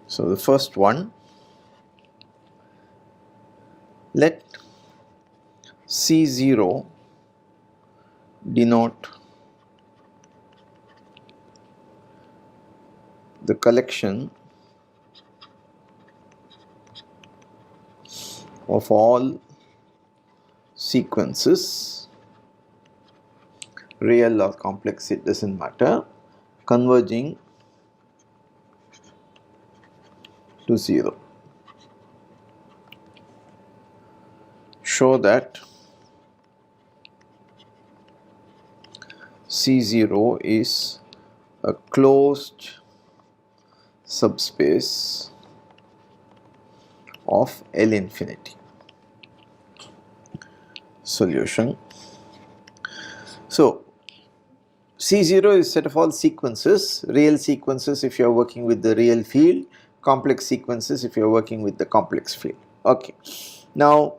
So the first one, let C0 denote the collection of all sequences, real or complex, it does not matter, converging to 0. Show that C0 is a closed subspace of L infinity. Solution. So C0 is set of all sequences, real sequences if you are working with the real field, complex sequences if you are working with the complex field. Okay. Now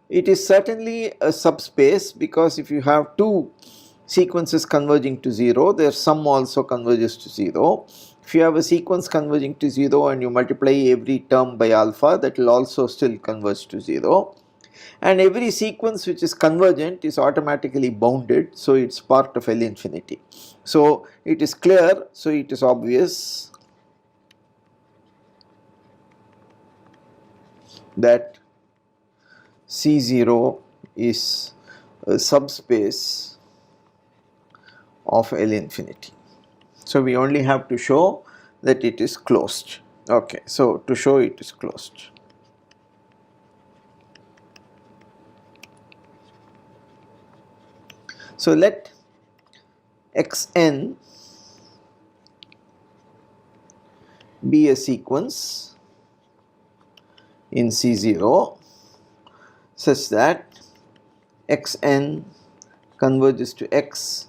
it is certainly a subspace, because if you have two sequences converging to 0, their sum also converges to 0. If you have a sequence converging to 0 and you multiply every term by alpha, that will also still converge to 0. And every sequence which is convergent is automatically bounded, so it is part of L infinity. So it is clear, so it is obvious that C0 is a subspace of L infinity. So we only have to show that it is closed. Okay, so to show it is closed. So let Xn be a sequence in C0 such that Xn converges to X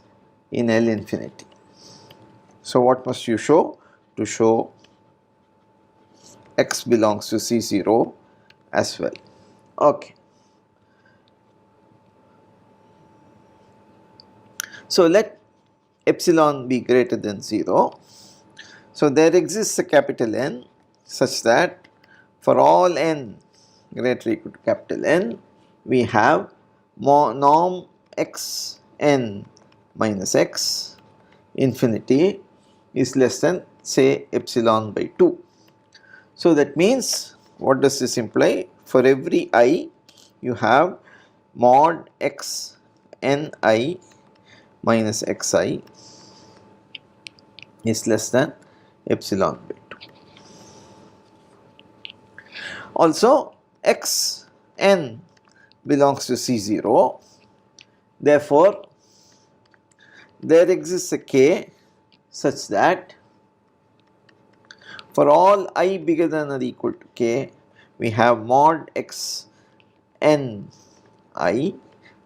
in L infinity. So what must you show? To show X belongs to C0 as well. Okay. So let epsilon be greater than 0. So there exists a capital N such that for all n greater or equal to capital N, we have norm x n minus x infinity is less than, say, epsilon by 2. So that means, what does this imply? For every I, you have mod x n I minus xi is less than epsilon by 2. Also, x n belongs to C0. Therefore, there exists a k such that for all I bigger than or equal to k, we have mod x n I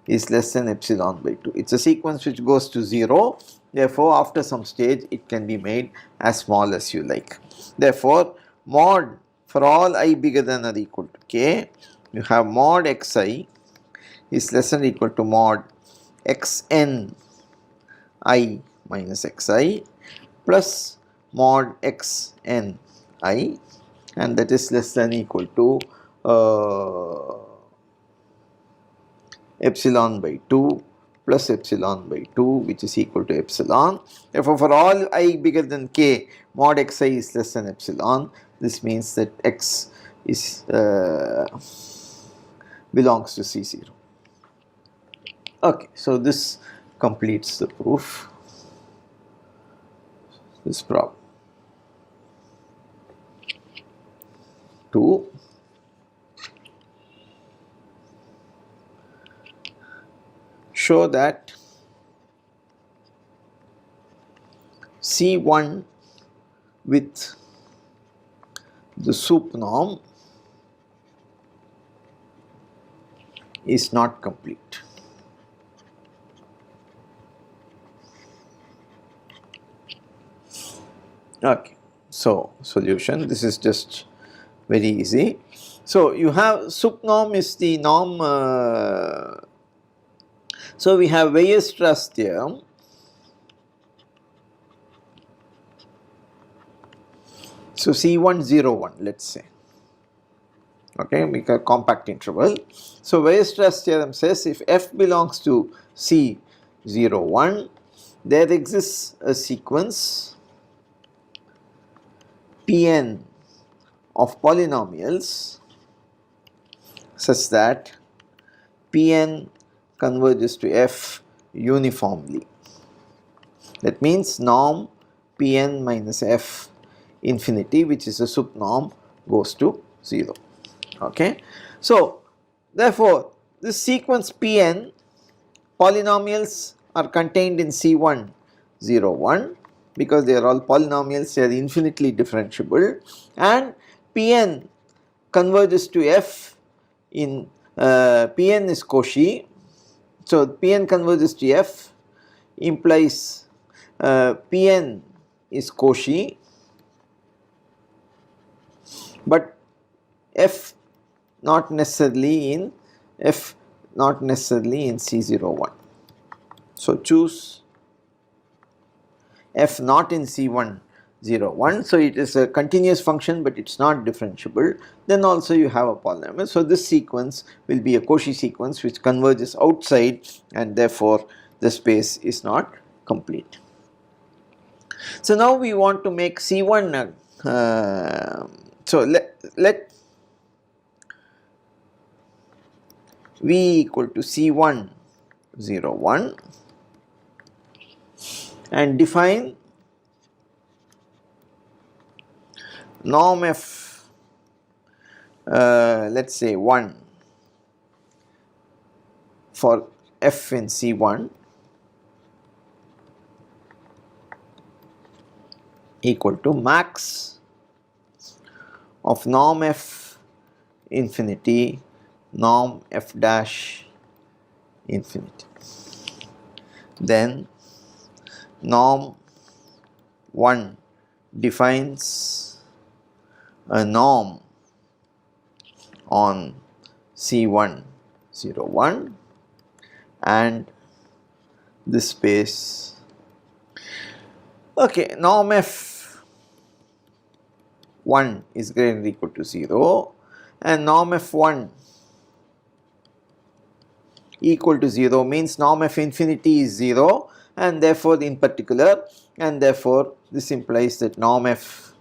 is less than epsilon by 2. It is a sequence which goes to 0. Therefore, after some stage, it can be made as small as you like. Therefore, mod for all I bigger than or equal to k, you have mod xi is less than or equal to mod xn I minus xi plus mod xn I, and that is less than or equal to epsilon by 2 plus epsilon by 2, which is equal to epsilon. Therefore, for all I bigger than k, mod xi is less than epsilon. This means that x is belongs to C0. Okay, so this completes the proof, this problem. 2. Show that C1 with the sup norm is not complete. Okay, so solution, this is just very easy. So you have sup norm is the norm, so we have Weierstrass theorem. So C1 0 1, let's say, okay, make a compact interval. So Weierstrass theorem says if f belongs to C 0 1, there exists a sequence Pn of polynomials such that Pn converges to f uniformly. That means norm Pn minus f infinity, which is a sup norm, goes to 0. Okay. So therefore this sequence Pn polynomials are contained in C1 0 1 because they are all polynomials, they are infinitely differentiable, and Pn converges to f in Pn is Cauchy. So Pn converges to f implies Pn is Cauchy, but f not necessarily in C01. So choose f not in C1 0 1. So it is a continuous function, but it is not differentiable. Then also you have a polynomial. So this sequence will be a Cauchy sequence which converges outside, and therefore the space is not complete. So now we want to make C1 so let V equal to C1 0 1 and define norm f let us say 1 for f in C1 equal to max of norm f infinity norm f dash infinity. Then norm 1 defines a norm on C1 0 1 and this space. Okay, norm f1 is greater than or equal to 0 and norm f1 equal to 0 means norm f infinity is 0, and therefore in particular, and therefore this implies that norm f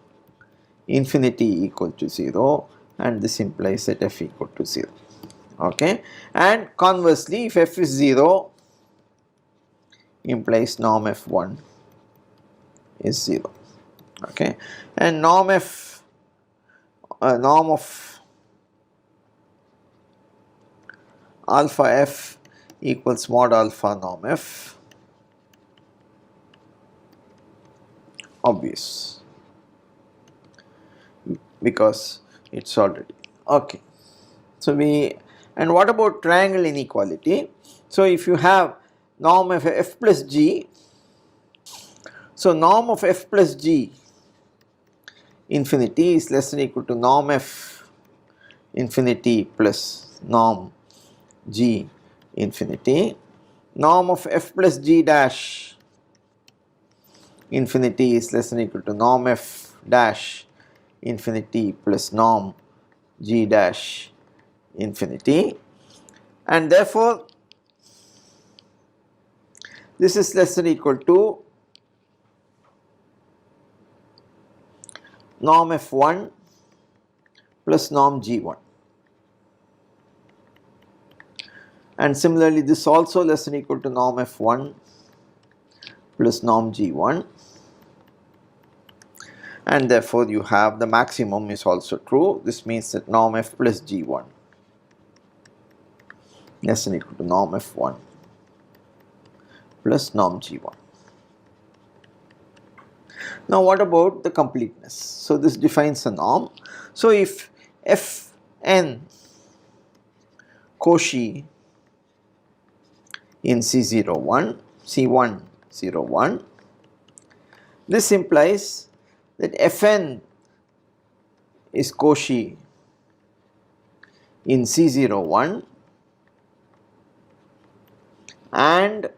infinity equal to 0, and this implies that f equal to 0. Okay, and conversely if f is 0 implies norm f1 is 0. Okay, and norm of alpha f equals mod alpha norm f, obvious because it is already okay. So and what about triangle inequality? So if you have norm of f plus g, so norm of f plus g infinity is less than or equal to norm f infinity plus norm g infinity. Norm of f plus g dash infinity is less than or equal to norm f dash infinity plus norm g dash infinity, and therefore this is less than or equal to norm f1 plus norm g1, and similarly this also less than or equal to norm f1 plus norm g1, and therefore you have the maximum is also true. This means that norm f plus g1 less than or equal to norm f1 plus norm g1. Now what about the completeness? So this defines a norm. So if fn Cauchy in C01, C1 0 1, this implies that fn is Cauchy in C01 and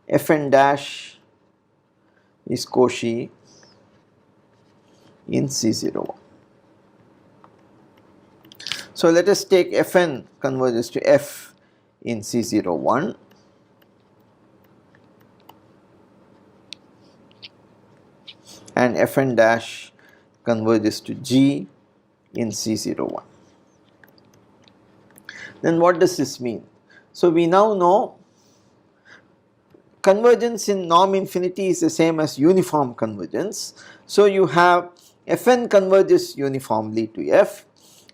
fn dash is Cauchy in C01. So let us take Fn converges to F in C01 and Fn dash converges to G in C01. Then what does this mean? So we now know convergence in norm infinity is the same as uniform convergence. So you have Fn converges uniformly to F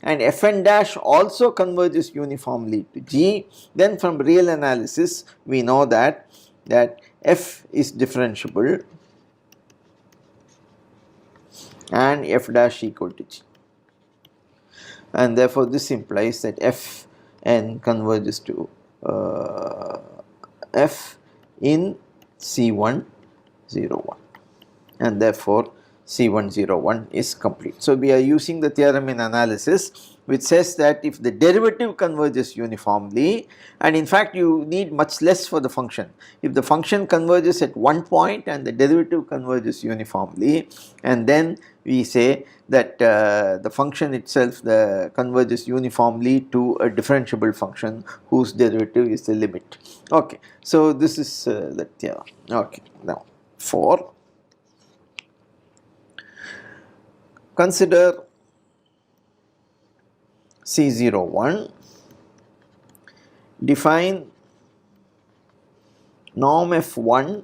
and Fn dash also converges uniformly to G. Then from real analysis we know that F is differentiable and F dash equal to G, and therefore this implies that Fn converges to F in C101 and therefore C101 is complete. So we are using the theorem in analysis which says that if the derivative converges uniformly, and in fact you need much less for the function, if the function converges at one point and the derivative converges uniformly, and then we say that the function itself converges uniformly to a differentiable function whose derivative is the limit. Okay, so this is the theorem. Okay, now 4. Consider C01, define norm F1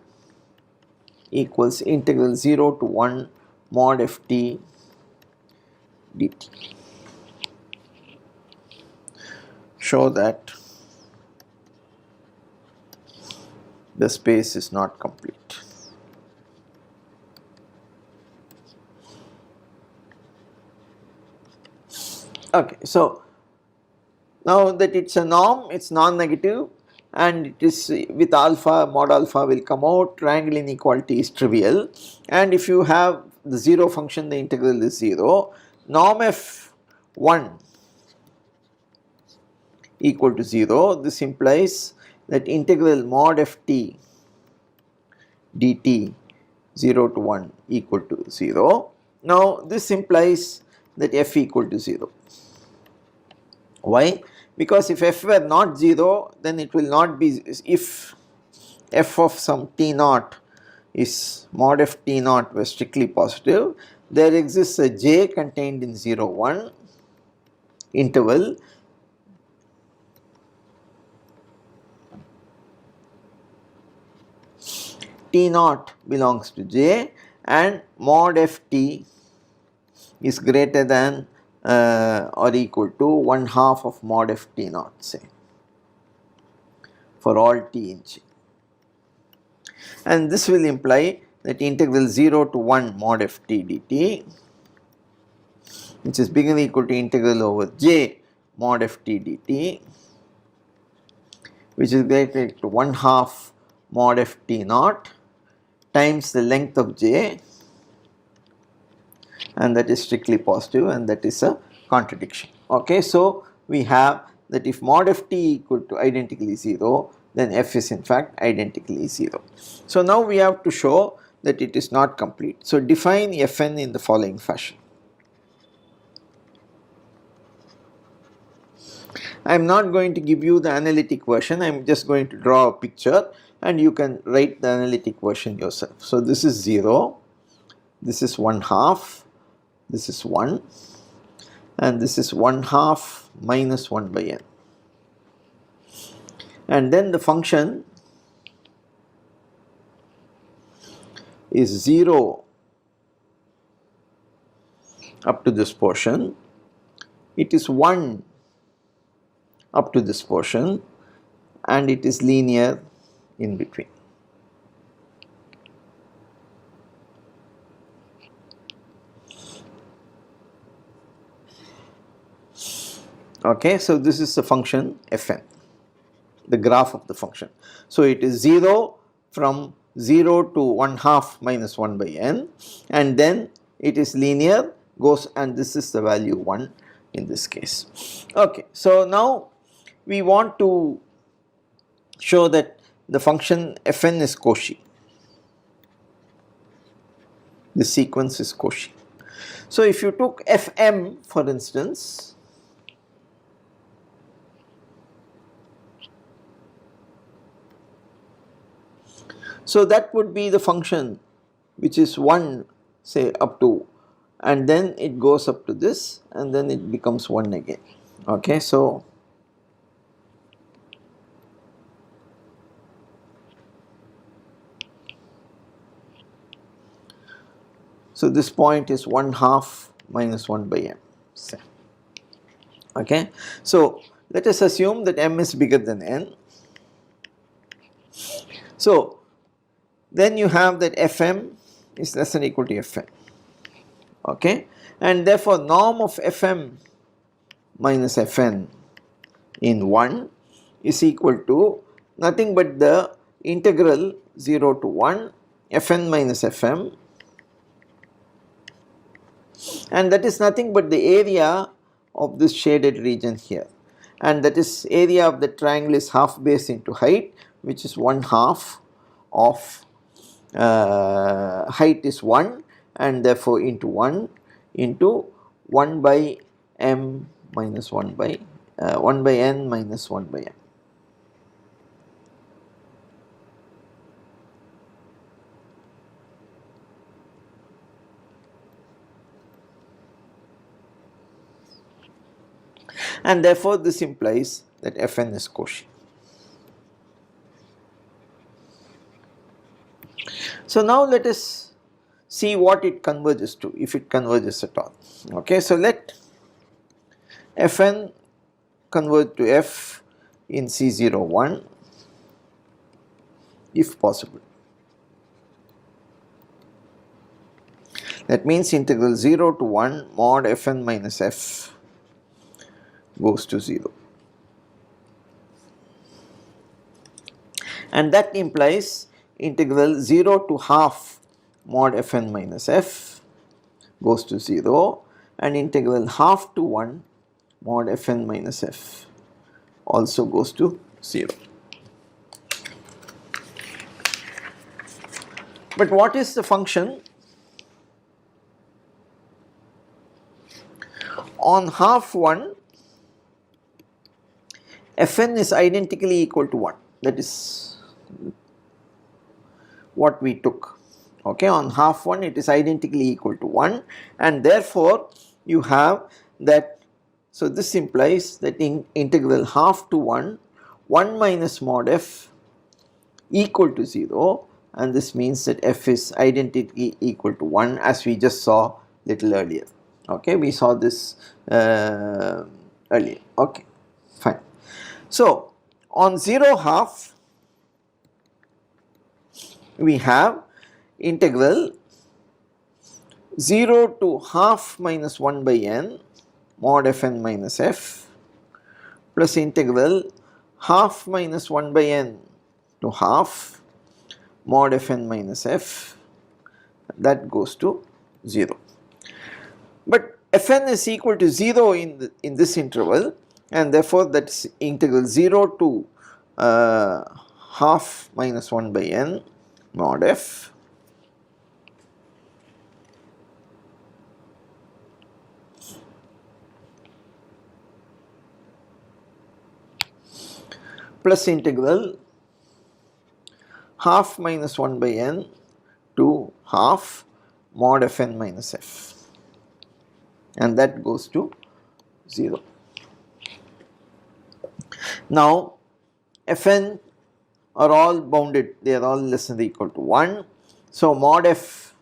equals integral 0 to 1 mod Ft dt. Show that the space is not complete. Okay, so now that it is a norm, it is non-negative and it is with alpha, mod alpha will come out, triangle inequality is trivial, and if you have the 0 function, the integral is 0. Norm F1 equal to 0, this implies that integral mod Ft dt 0 to 1 equal to 0. Now this implies that F equal to 0. Why? Because if F were not 0, then it will not be, if F of some T naught is mod F T naught were strictly positive, there exists a J contained in 0, 1 interval T naught belongs to J and mod Ft is greater than or equal to 1/2 of mod Ft naught, say, for all T in J. And this will imply that integral 0 to 1 mod Ft dt, which is bigger than or equal to integral over J mod Ft dt, which is greater to 1/2 mod Ft naught times the length of J, and that is strictly positive, and that is a contradiction. Okay, so we have that if mod Ft equal to identically 0, then F is in fact identically 0. So now we have to show that it is not complete. So define Fn in the following fashion. I am not going to give you the analytic version, I am just going to draw a picture and you can write the analytic version yourself. So this is 0, this is 1/2, this is 1, and this is 1/2 minus 1 by n. And then the function is 0 up to this portion, it is 1 up to this portion, and it is linear in between. Okay, so this is the function Fn, the graph of the function. So it is 0 from 0 to 1/2 minus 1 by n, and then it is linear, goes, and this is the value 1 in this case. Okay, so now we want to show that the function Fn is Cauchy. The sequence is Cauchy. So if you took Fm for instance, so that would be the function which is 1 say up to, and then it goes up to this and then it becomes 1 again. Okay, so this point is 1/2 minus 1 by m. Say. Okay, so let us assume that m is bigger than n. So then you have that Fm is less than or equal to Fn. Okay, and therefore norm of Fm minus Fn in 1 is equal to nothing but the integral 0 to 1 Fn minus Fm, and that is nothing but the area of this shaded region here, and that is area of the triangle is half base into height, which is 1/2 of height is 1 and therefore into 1 into 1 by m minus 1 by 1 by n minus 1 by m. And therefore this implies that Fn is quotient. So now let us see what it converges to, if it converges at all. Okay, so let Fn converge to f in C01 if possible. That means integral 0 to 1 mod Fn minus f goes to 0. And that implies integral 0 to half mod Fn minus f goes to 0, and integral half to 1 mod Fn minus f also goes to 0. But what is the function on half 1? Fn is identically equal to 1, that is what we took. Okay, on half 1 it is identically equal to 1, and therefore you have that. So this implies that in integral half to 1 minus mod f equal to 0, and this means that f is identically equal to 1, as we just saw little earlier. Okay, we saw this earlier. Okay, fine. So on 0/2 we have integral 0 to half minus 1 by n mod Fn minus f plus integral half minus 1 by n to half mod Fn minus f, that goes to 0. But Fn is equal to 0 in this interval, and therefore that is integral 0 to half minus 1 by n mod f plus integral half minus 1 by n to half mod Fn minus f, and that goes to 0. Now Fn are all bounded, they are all less than or equal to 1. So mod f,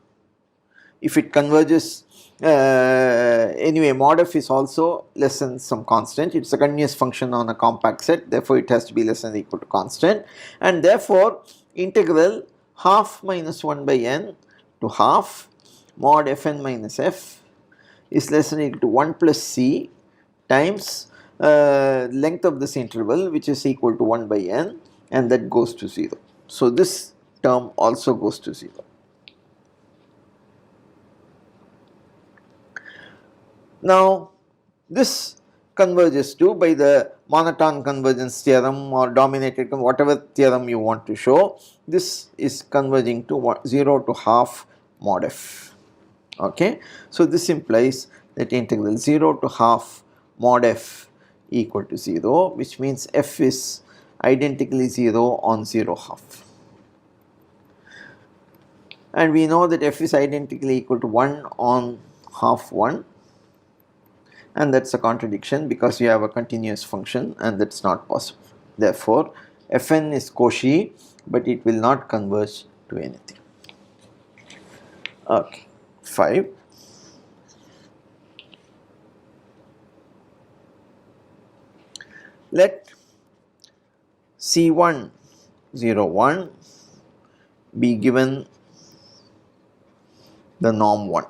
if it converges, anyway mod f is also less than some constant, it is a continuous function on a compact set, therefore it has to be less than or equal to constant, and therefore integral half minus 1 by n to half mod Fn minus f is less than or equal to 1 plus c times length of this interval, which is equal to 1 by n, and that goes to 0. So this term also goes to 0. Now this converges to, by the monotone convergence theorem or dominated, whatever theorem you want to show, this is converging to 0 to half mod f. Okay. So this implies that integral 0 to half mod f equal to 0, which means f is identically 0 on 0 half. And we know that f is identically equal to 1 on half 1, and that is a contradiction because you have a continuous function and that is not possible. Therefore, fn is Cauchy, but it will not converge to anything. Okay. 5. Let C1 0 1 be given the norm 1,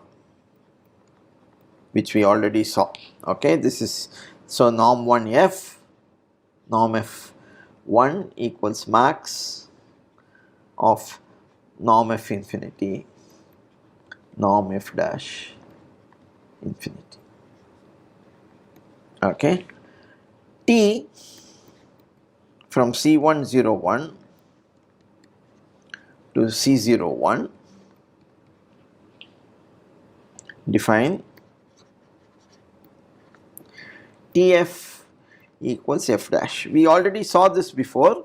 which we already saw. Okay, this is so norm 1 f, norm f 1 equals max of norm f infinity, norm f dash infinity. Okay, t from C1 0 1 to C0 1, define Tf equals f dash. We already saw this before,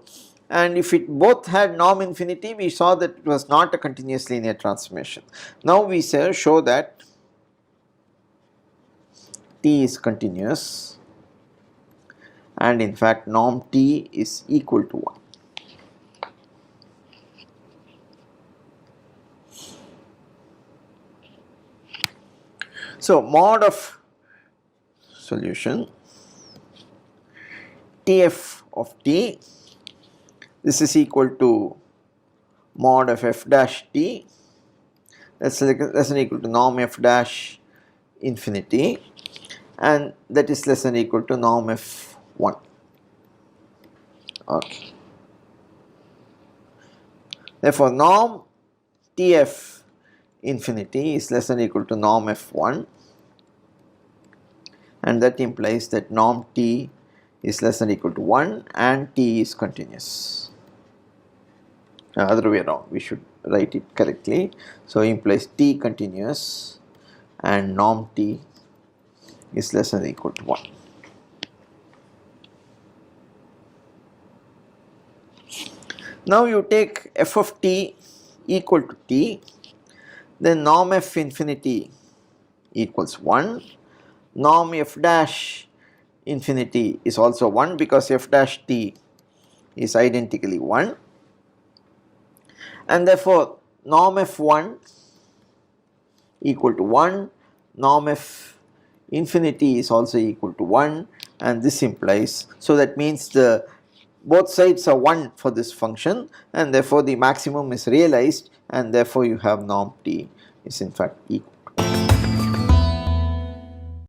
and if it both had norm infinity, we saw that it was not a continuous linear transformation. Now we show that t is continuous, and in fact norm t is equal to 1. So mod of solution Tf of t, this is equal to mod of f dash t, that's less than equal to norm f dash infinity, and that is less than equal to norm f1. Okay. Therefore, norm Tf infinity is less than equal to norm f1, and that implies that norm t is less than equal to 1 and t is continuous. Other way around, we should write it correctly. So implies t continuous and norm t is less than equal to 1. Now you take f of t equal to t, then norm f infinity equals 1, norm f dash infinity is also 1 because f dash t is identically 1, and therefore norm f1 equal to 1, norm f infinity is also equal to 1, and this implies, so that means the both sides are 1 for this function, and therefore the maximum is realized, and therefore you have norm t is in fact equal to 1.